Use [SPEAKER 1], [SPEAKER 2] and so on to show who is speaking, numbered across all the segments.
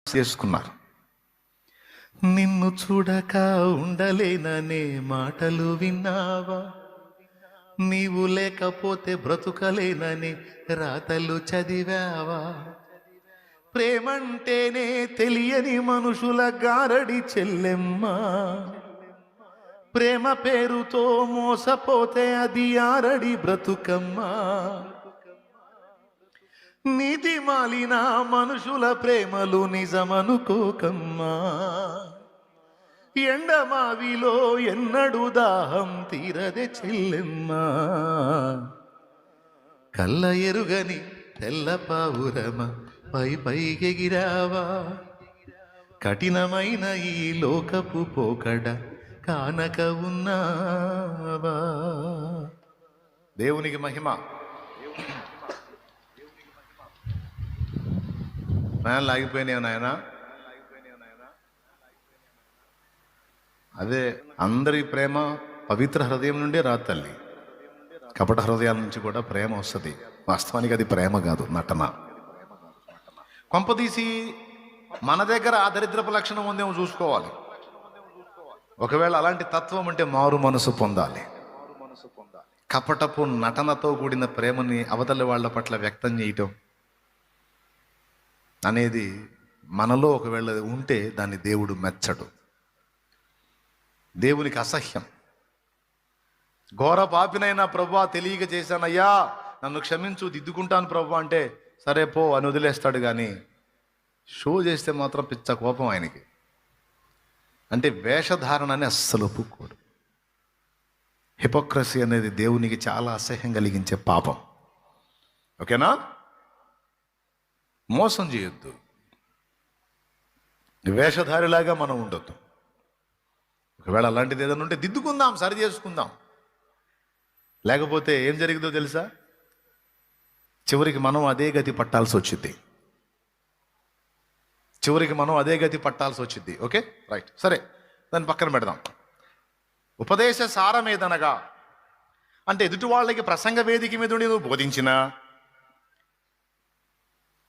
[SPEAKER 1] చేసుకున్నారు. నిన్ను చూడక ఉండలేననే మాటలు విన్నావా, నీవు లేకపోతే బ్రతుకలేనని రాతలు చదివావా, ప్రేమంటేనే తెలియని మనుషుల గారడి చెల్లెమ్మ, ప్రేమ పేరుతో మోసపోతే అది ఆరడి బ్రతుకమ్మా, నీతి మాలిన మనుషుల ప్రేమలు నిజమనుకోకమ్మా, ఎండమావిలో ఎన్నడు దాహం తీరదే చెల్లెమ్మా, కళ్ళ ఎరుగని తెల్ల పావురమ పై పైకెగిరావా, కఠినమైన ఈ లోకపు పోకడ కానక ఉన్నావా. దేవునికి మహిమ. ఫ్యాన్లు ఆగిపోయినాయి నాయన. అదే అందరి ప్రేమ పవిత్ర హృదయం నుండే రా తల్లి. కపట హృదయాల నుంచి కూడా ప్రేమ వస్తుంది. వాస్తవానికి అది ప్రేమ కాదు, నటన. కొంపదీసి మన దగ్గర ఆ దరిద్రపు లక్షణం ఉందేమో చూసుకోవాలి. ఒకవేళ అలాంటి తత్వం అంటే మారు మనసు పొందాలి. కపటపు నటనతో కూడిన ప్రేమని అవతలి వాళ్ళ పట్ల వ్యక్తం చేయటం అనేది మనలో ఒకవేళ ఉంటే దాన్ని దేవుడు మెచ్చడు, దేవునికి అసహ్యం. ఘోర పాపినైనా ప్రభువా తెలియక చేశానయ్యా, నన్ను క్షమించు, దిద్దుకుంటాను ప్రభు అంటే సరే పో అని వదిలేస్తాడు. కానీ షో చేస్తే మాత్రం పిచ్చ కోపం ఆయనకి. అంటే వేషధారణని అస్సలు ఒప్పుకోడు. హిపోక్రసీ అనేది దేవునికి చాలా అసహ్యం కలిగించే పాపం. ఓకేనా? మోసం చేయొద్దు, వేషధారిలాగా మనం ఉండొద్దు. ఒకవేళ అలాంటిది ఏదైనా ఉంటే దిద్దుకుందాం, సరి చేసుకుందాం. లేకపోతే ఏం జరిగిందో తెలుసా? చివరికి మనం అదే గతి పట్టాల్సి వచ్చింది. ఓకే, రైట్, సరే, దాన్ని పక్కన పెడదాం. ఉపదేశ సారం ఏదనగా అంటే ఎదుటి వాళ్ళకి ప్రసంగ వేదిక మీద ఉండి నువ్వు బోధించినా,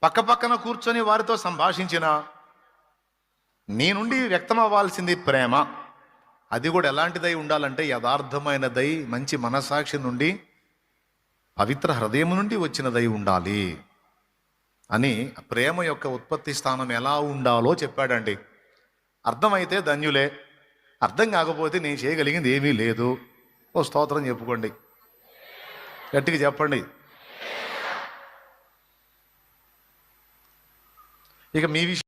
[SPEAKER 1] పక్కన కూర్చొని వారితో సంభాషించిన నీ నుండి వ్యక్తం అవ్వాల్సింది ప్రేమ. అది కూడా ఎలాంటిదై ఉండాలంటే యథార్థమైనదై, మంచి మనసాక్షి నుండి, పవిత్ర హృదయం నుండి వచ్చినదై ఉండాలి అని ప్రేమ యొక్క ఉత్పత్తి స్థానం ఎలా ఉండాలో చెప్పాడండి. అర్థమైతే ధన్యులే, అర్థం కాకపోతే నేను చేయగలిగింది ఏమీ లేదు. ఓ స్తోత్రం చెప్పుకోండి, గట్టిగా చెప్పండి. ఇక మీ విషయం